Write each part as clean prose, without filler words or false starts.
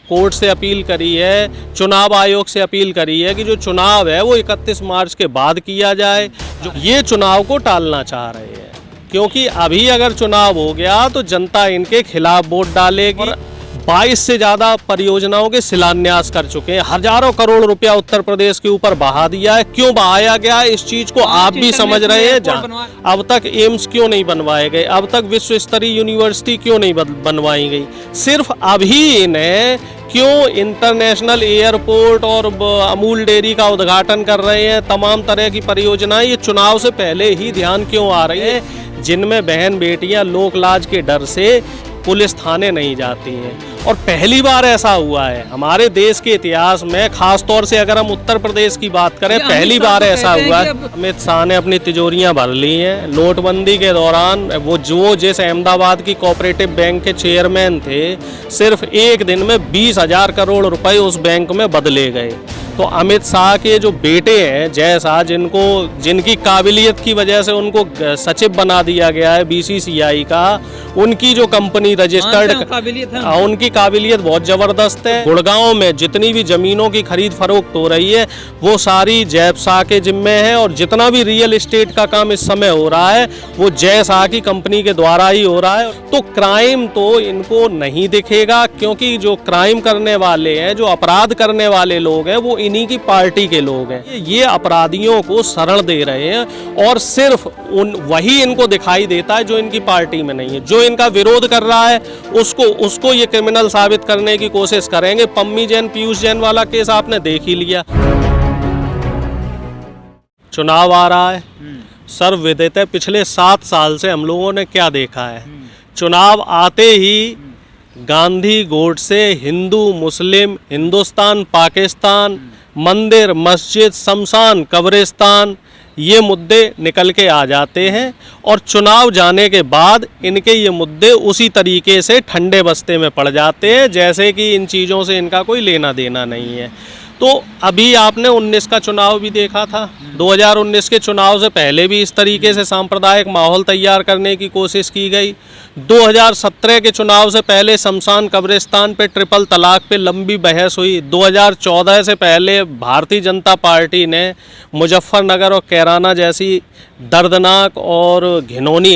Court से appeal करी है, चुनाव आयोग से अपील करी है कि जो चुनाव है वो 31 मार्च के बाद किया जाए। जो ये चुनाव को टालना चाह रहे हैं, क्योंकि अभी अगर चुनाव हो गया तो जनता इनके खिलाफ वोट डालेगी। 22 से ज़्यादा परियोजनाओं के शिलान्यास कर चुके हैं, हजारों करोड़ रुपया उत्तर प्रदेश के ऊपर बहा दिया है। क्यों बहाया गया इस चीज को आप भी समझ रहे हैं। अब तक एम्स क्यों नहीं बनवाए गए, अब तक विश्व स्तरीय यूनिवर्सिटी क्यों नहीं बनवाई गई। सिर्फ अभी इन्हें क्यों इंटरनेशनल एयरपोर्ट और अमूल डेयरी का उद्घाटन कर रहे हैं, तमाम तरह की परियोजनाएं ये चुनाव से पहले ही ध्यान क्यों आ रही है, जिनमें बहन बेटियां लोक लाज के डर से पुलिस थाने नहीं जाती हैं। और पहली बार ऐसा हुआ है हमारे देश के इतिहास में, खास तौर से अगर हम उत्तर प्रदेश की बात करें, पहली बार ऐसा हुआ है। अमित शाह ने अपनी तिजोरियां भर ली हैं। नोटबंदी के दौरान वो जिस अहमदाबाद की कोऑपरेटिव बैंक के चेयरमैन थे, सिर्फ एक दिन में 20,000 करोड़ रुपए उस बैंक में बदले गए। तो अमित शाह के जो बेटे हैं जय शाह, जिनकी काबिलियत की वजह से उनको सचिव बना दिया गया है BCCI का, उनकी जो कंपनी रजिस्टर्ड, उनकी काबिलियत बहुत ज़बरदस्त है। गुड़गांव में जितनी भी ज़मीनों की खरीद फरोख्त हो रही है वो सारी जय शाह के जिम्मे है, और जितना भी रियल एस्टेट का काम इस समय हो रहा है वो जय शाह की कंपनी के द्वारा ही हो रहा है। तो क्राइम तो इनको नहीं दिखेगा, क्योंकि जो क्राइम करने वाले हैं, जो अपराध करने वाले लोग हैं, वो इन्हीं की पार्टी के लोग हैं। ये अपराधियों को शरण दे रहे हैं, और सिर्फ वही इनको दिखाई देता है जो इनकी पार्टी में नहीं है। जो इनका विरोध कर रहा है उसको ये क्रिमिनल साबित करने की कोशिश करेंगे। पम्मी जैन, पीयूष जैन वाला केस आपने देख ही लिया। चुनाव आ रहा है, सर्वविदित है, पिछले 7 साल से हम लोगों ने क्या देखा है। चुनाव आते ही गांधी, गोडसे, हिंदू, मुस्लिम, हिंदुस्तान, पाकिस्तान, मंदिर, मस्जिद, शमशान, कब्रिस्तान, ये मुद्दे निकल के आ जाते हैं। और चुनाव जाने के बाद इनके ये मुद्दे उसी तरीके से ठंडे बस्ते में पड़ जाते हैं, जैसे कि इन चीज़ों से इनका कोई लेना देना नहीं है। तो अभी आपने 19 का चुनाव भी देखा था। 2019 के चुनाव से पहले भी इस तरीके से सांप्रदायिक माहौल तैयार करने की कोशिश की गई। 2017 के चुनाव से पहले शमशान, कब्रिस्तान पे, ट्रिपल तलाक पे लंबी बहस हुई। 2014 से पहले भारतीय जनता पार्टी ने मुजफ्फरनगर और कैराना जैसी दर्दनाक और घिनौनी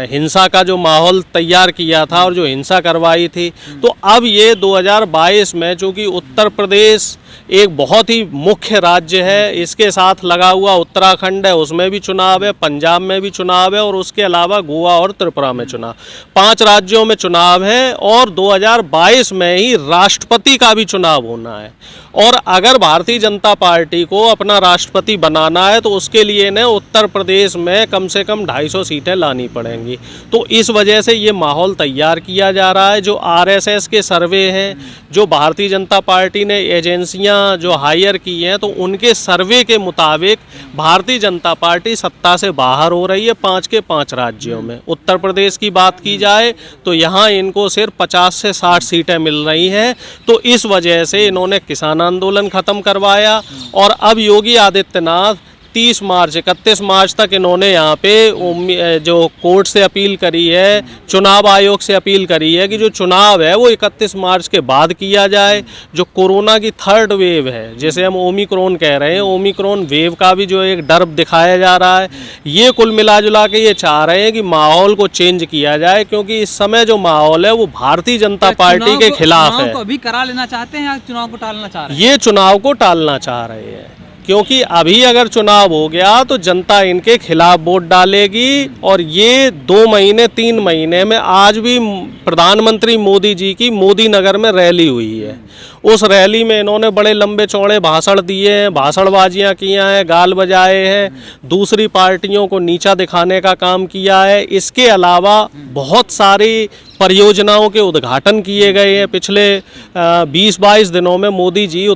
हिंसा का जो माहौल तैयार किया था और जो हिंसा करवाई थी। तो अब ये 2022 में, चूँकि उत्तर प्रदेश एक बहुत ही मुख्य राज्य है, इसके साथ लगा हुआ उत्तराखंड है, उसमें भी चुनाव है, पंजाब में भी चुनाव है, और उसके अलावा गोवा और त्रिपुरा में चुनाव, 5 राज्यों में चुनाव है। और 2022 में ही राष्ट्रपति का भी चुनाव होना है। और अगर भारतीय जनता पार्टी को अपना राष्ट्रपति बनाना है तो उसके लिए ने उत्तर प्रदेश में कम से कम 250 सीटें लानी पड़ेंगी। तो इस वजह से ये माहौल तैयार किया जा रहा है। जो RSS के सर्वे हैं, जो भारतीय जनता पार्टी ने एजेंसियां जो हायर की हैं, तो उनके सर्वे के मुताबिक भारतीय जनता पार्टी सत्ता से बाहर हो रही है 5 के 5 राज्यों में। उत्तर प्रदेश की बात की जाए तो यहाँ इनको सिर्फ 50 से 60 सीटें मिल रही हैं। तो इस वजह से इन्होंने किसान आंदोलन खत्म करवाया, और अब योगी आदित्यनाथ 30 मार्च 31 मार्च तक इन्होंने यहाँ पे जो कोर्ट से अपील करी है, चुनाव आयोग से अपील करी है कि जो चुनाव है वो 31 मार्च के बाद किया जाए। जो कोरोना की 3rd वेव है, जैसे हम ओमिक्रॉन कह रहे हैं, ओमिक्रॉन वेव का भी जो एक डर दिखाया जा रहा है, ये कुल मिला जुला के ये चाह रहे हैं कि माहौल को चेंज किया जाए, क्योंकि इस समय जो माहौल है वो भारतीय जनता पार्टी के खिलाफ है। अभी करा लेना चाहते हैं या चुनाव को टालना चाह रहे हैं? ये चुनाव को टालना चाह रहे हैं, क्योंकि अभी अगर चुनाव हो गया तो जनता इनके खिलाफ वोट डालेगी। और ये 2 महीने 3 महीने में, आज भी प्रधानमंत्री मोदी जी की मोदी नगर में रैली हुई है। उस रैली में इन्होंने बड़े लंबे चौड़े भाषण दिए हैं, भाषणबाजियां किया हैं, गाल बजाए हैं, दूसरी पार्टियों को नीचा दिखाने का काम किया है। इसके अलावा बहुत सारी परियोजनाओं के उद्घाटन किए गए हैं। पिछले 20-22 दिनों में मोदी जी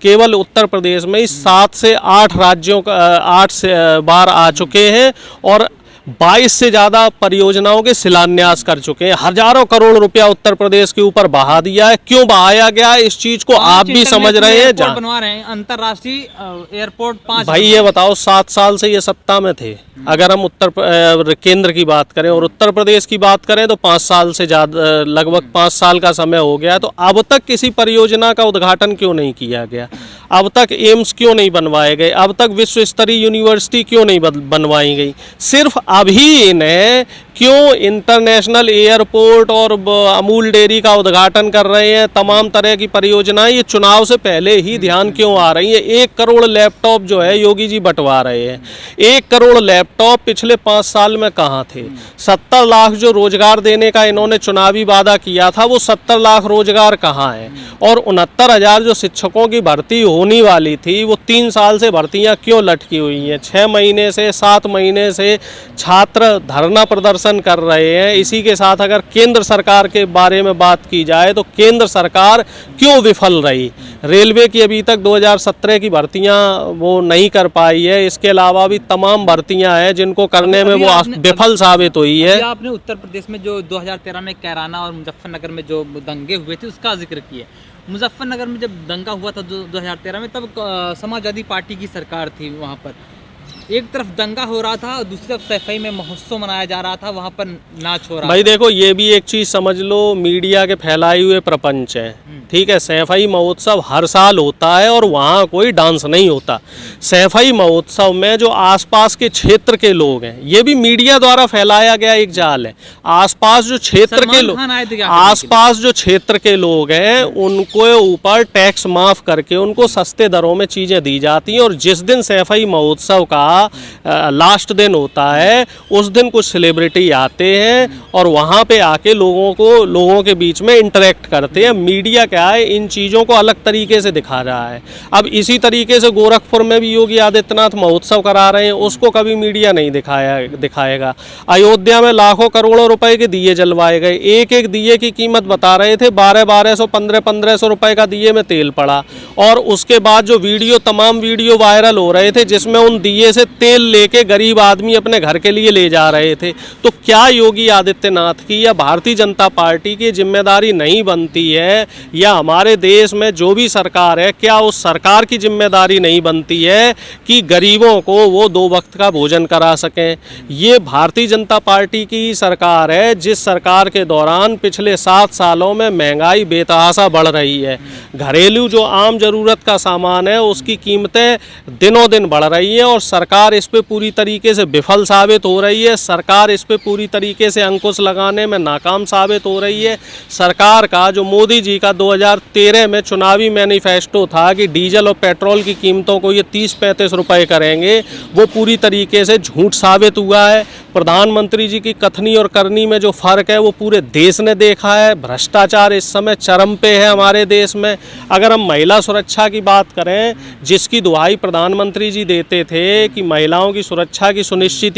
केवल उत्तर प्रदेश में ही 7 से 8 राज्यों का 8 बार आ चुके हैं, और 22 से ज्यादा परियोजनाओं के शिलान्यास कर चुके हैं। हजारों करोड़ रुपया उत्तर प्रदेश के ऊपर बहा दिया है। क्यों बहाया गया है इस चीज को आप भी समझ रहे हैं। बनवा रहे हैं अंतरराष्ट्रीय एयरपोर्ट 5। भाई ये बताओ 7 साल से ये सत्ता में थे। अगर हम केंद्र की बात करें और उत्तर प्रदेश की बात करें तो 5 साल से ज्यादा, लगभग 5 साल का समय हो गया। तो अब तक किसी परियोजना का उद्घाटन क्यों नहीं किया गया? अब तक एम्स क्यों नहीं बनवाए गए? अब तक विश्व स्तरीय यूनिवर्सिटी क्यों नहीं बनवाई गई? सिर्फ अभी इन्हें क्यों इंटरनेशनल एयरपोर्ट और अमूल डेयरी का उद्घाटन कर रहे हैं? तमाम तरह की परियोजनाएं ये चुनाव से पहले ही ध्यान क्यों आ रही है? 1 करोड़ लैपटॉप जो है योगी जी बंटवा रहे हैं। 1 करोड़ लैपटॉप पिछले 5 साल में कहाँ थे? 70 लाख जो रोजगार देने का इन्होंने चुनावी वादा किया था, वो 70 लाख रोजगार कहाँ है? और 69,000 जो शिक्षकों की भर्ती होने वाली थी, वो 3 साल से भर्तियां क्यों लटकी हुई हैं? 6 महीने से 7 महीने से छात्र धरना प्रदर्शन कर रहे हैं। इसी के साथ अगर केंद्र सरकार के बारे में बात की जाए तो केंद्र सरकार क्यों विफल रही? रेलवे की अभी तक 2017 की भर्तियां वो नहीं कर पाई है। इसके अलावा भी तमाम भर्तियां हैं जिनको करने में वो विफल साबित हुई है। आपने उत्तर प्रदेश में जो 2013 में कैराना और मुजफ्फरनगर में जो दंगे हुए थे उसका जिक्र किया। मुजफ्फरनगर में जब दंगा हुआ था 2013 में, तब समाजवादी पार्टी की सरकार थी। वहाँ पर एक तरफ दंगा हो रहा था और दूसरी तरफ सैफई में महोत्सव मनाया जा रहा था, वहाँ पर नाच हो रहा भाई देखो, ये भी एक चीज समझ लो, मीडिया के फैलाए हुए प्रपंच है। ठीक है, सैफई महोत्सव हर साल होता है और वहाँ कोई डांस नहीं होता। सैफई महोत्सव में जो आसपास के क्षेत्र के लोग हैं, ये भी मीडिया द्वारा फैलाया गया एक जाल है। आसपास जो क्षेत्र के लोग, आसपास जो क्षेत्र के लोग हैं, उनको ऊपर टैक्स माफ करके उनको सस्ते दरों में चीजें दी जाती हैं। और जिस दिन सैफई महोत्सव का लास्ट दिन होता है, उस दिन कुछ सेलिब्रिटी आते हैं और वहाँ पे आके लोगों के बीच में इंटरेक्ट करते हैं। मीडिया क्या है, इन चीज़ों को अलग तरीके से दिखा रहा है। अब इसी तरीके से गोरखपुर में भी योगी आदित्यनाथ महोत्सव करा रहे हैं, उसको कभी मीडिया नहीं दिखाएगा। अयोध्या में लाखों करोड़ों रुपए के दिए जलवाए गए। एक एक दिए की कीमत बता रहे थे 1200 1500 रुपए का दिए में तेल पड़ा। और उसके बाद जो तमाम वीडियो वायरल हो रहे थे जिसमें उन दिए से तेल लेके गरीब आदमी अपने घर के लिए ले जा रहे थे। तो क्या योगी आदित्यनाथ की या भारतीय जनता पार्टी की जिम्मेदारी नहीं बनती है, या हमारे देश में जो भी सरकार है, क्या उस सरकार की जिम्मेदारी नहीं बनती है कि गरीबों को वो 2 वक्त का भोजन करा सकें? ये भारतीय जनता पार्टी की सरकार है, जिस सरकार के दौरान पिछले 7 सालों में महंगाई बेतहाशा बढ़ रही है। घरेलू जो आम जरूरत का सामान है उसकी कीमतें दिनों दिन बढ़ रही है और सरकार इस पे पूरी तरीके से विफल साबित हो रही है। सरकार इस पे पूरी तरीके से अंकुश लगाने में नाकाम साबित हो रही है। सरकार का जो मोदी जी का 2013 में चुनावी मैनिफेस्टो था कि डीजल और पेट्रोल की कीमतों को ये 30-35 रुपए करेंगे, वो पूरी तरीके से झूठ साबित हुआ है। प्रधानमंत्री जी की कथनी और करनी में जो फर्क है वो पूरे देश ने देखा है। भ्रष्टाचार इस समय चरम पे है हमारे देश में। अगर हम महिला सुरक्षा की बात करें, जिसकी दुहाई प्रधानमंत्री जी देते थे कि महिलाओं की सुरक्षा की सुनिश्चित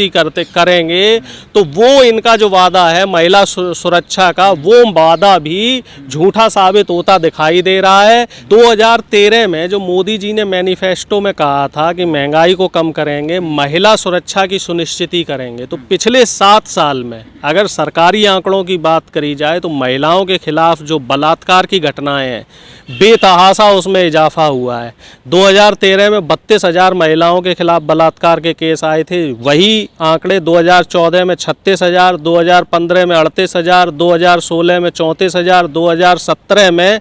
करेंगे, तो वो इनका जो वादा है महिला सुरक्षा का, वो वादा भी झूठा साबित होता दिखाई दे रहा है। 2013 में जो मोदी जी ने मैनिफेस्टो में कहा था कि महंगाई को कम करेंगे, महिला सुरक्षा की सुनिश्चित करेंगे, तो पिछले 7 साल में अगर सरकारी आंकड़ों की बात करी जाए तो महिलाओं के खिलाफ जो बलात्कार की घटनाएं हैं, बेतहाशा उसमें इजाफा हुआ है। 2013 में 32,000 महिलाओं के खिलाफ बलात्कार के केस आए थे। वही आंकड़े 2014 में 36,000, 2015 में 38,000, 2016 में 34,000, 2017 में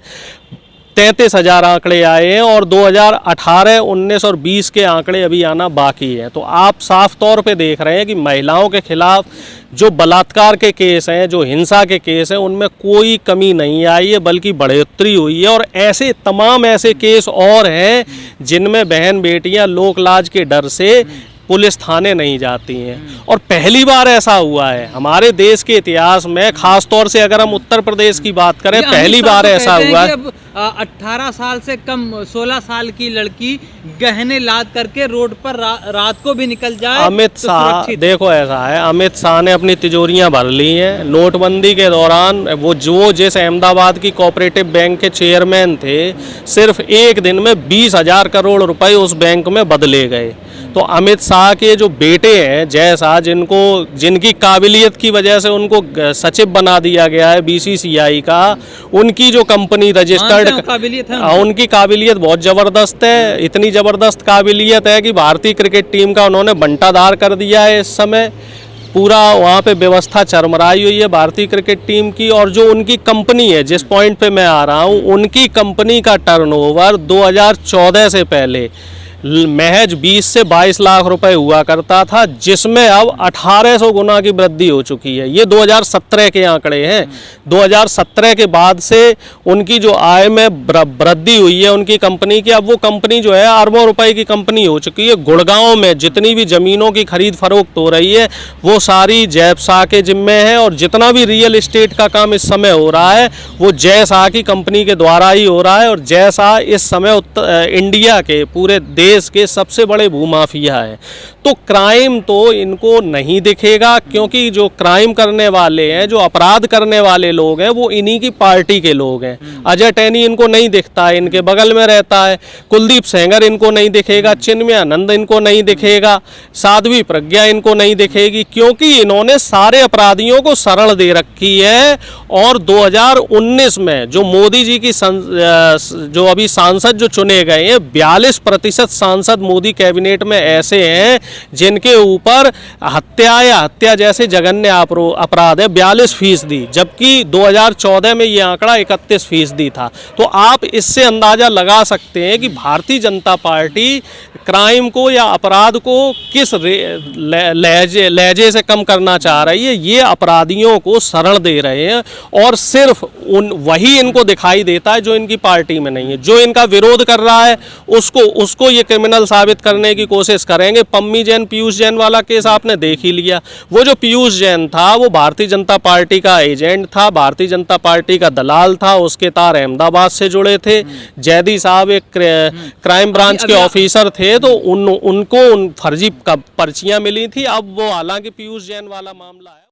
33,000 आंकड़े आए हैं और 2018, 19 और 20 के आंकड़े अभी आना बाकी है। तो आप साफ तौर पे देख रहे हैं कि महिलाओं के खिलाफ जो बलात्कार के केस हैं, जो हिंसा के केस हैं, उनमें कोई कमी नहीं आई है, बल्कि बढ़ोतरी हुई है। और ऐसे तमाम ऐसे केस और हैं जिनमें बहन बेटियां लोक लाज के डर से पुलिस थाने नहीं जाती हैं। और पहली बार ऐसा हुआ है हमारे देश के इतिहास में, खास तौर से अगर हम उत्तर प्रदेश की बात करें, पहली बार ऐसा हुआ है। 18 साल से कम 16 साल की लड़की गहने लाद करके रोड पर रात को भी निकल जाए। अमित शाह, देखो ऐसा है, अमित शाह ने अपनी तिजोरियां भर ली हैं। नोटबंदी के दौरान वो जिस अहमदाबाद की कोऑपरेटिव बैंक के चेयरमैन थे, सिर्फ एक दिन में 20,000 करोड़ रुपए उस बैंक में बदले गए। तो अमित शाह के जो बेटे हैं जय शाह, जिनकी काबिलियत की वजह से उनको सचिव बना दिया गया है बीसीसीआई का, उनकी जो कंपनी रजिस्टर्ड काबिलियत है उनकी काबिलियत बहुत ज़बरदस्त है। इतनी ज़बरदस्त काबिलियत है कि भारतीय क्रिकेट टीम का उन्होंने बंटाधार कर दिया है। इस समय पूरा वहाँ पे व्यवस्था चरमराई हुई है भारतीय क्रिकेट टीम की। और जो उनकी कंपनी है, जिस पॉइंट पे मैं आ रहा हूँ, उनकी कंपनी का टर्नओवर 2014 से पहले महज 20 से 22 लाख रुपए हुआ करता था, जिसमें अब 1800 गुना की वृद्धि हो चुकी है। ये 2017 के आंकड़े हैं। 2017 के बाद से उनकी जो आय में वृद्धि हुई है उनकी कंपनी की, अब वो कंपनी जो है अरबों रुपए की कंपनी हो चुकी है। गुड़गांव में जितनी भी ज़मीनों की खरीद फरोख्त हो रही है वो सारी जय शाह के जिम्मे है, और जितना भी रियल इस्टेट का काम इस समय हो रहा है वो जय शाह की कंपनी के द्वारा ही हो रहा है। और जय शाह इस समय इंडिया के पूरे देश के सबसे बड़े भूमाफिया है। तो क्राइम तो इनको नहीं दिखेगा, क्योंकि जो क्राइम करने वाले हैं, जो अपराध करने वाले लोग हैं, वो इन्हीं की पार्टी के लोग हैं। अजय टैनी इनको नहीं दिखता है, इनके बगल में रहता है। कुलदीप सेंगर इनको नहीं दिखेगा, चिन्मयानंद इनको नहीं दिखेगा, साध्वी प्रज्ञा इनको नहीं दिखेगी, क्योंकि इन्होंने सारे अपराधियों को शरण दे रखी है। और 2019 में जो मोदी जी की जो अभी सांसद जो चुने गए हैं, 42% सांसद मोदी कैबिनेट में ऐसे हैं जिनके ऊपर हत्या या हत्या जैसे जघन्य अपराध है 42%, जबकि 2014 में ये आंकड़ा 31% था। तो आप इससे अंदाजा लगा सकते हैं कि भारतीय जनता पार्टी क्राइम को या अपराध को किस लहजे से कम करना चाह रही है। ये अपराधियों को शरण दे रहे हैं, और सिर्फ वही इनको दिखाई देता है जो इनकी पार्टी में नहीं है। जो इनका विरोध कर रहा है उसको ये क्रिमिनल साबित करने की कोशिश करेंगे। पम्मी जैन, पीयूष जैन वाला केस आपने देख ही लिया। वो जो पीयूष जैन था वो भारतीय जनता पार्टी का एजेंट था, भारतीय जनता पार्टी का दलाल था, उसके तार अहमदाबाद से जुड़े थे। जैदी साहब एक क्राइम ब्रांच के ऑफिसर थे, तो उनको फर्जी पर्चियां मिली थी। अब वो हालांकि पीयूष जैन वाला मामला है।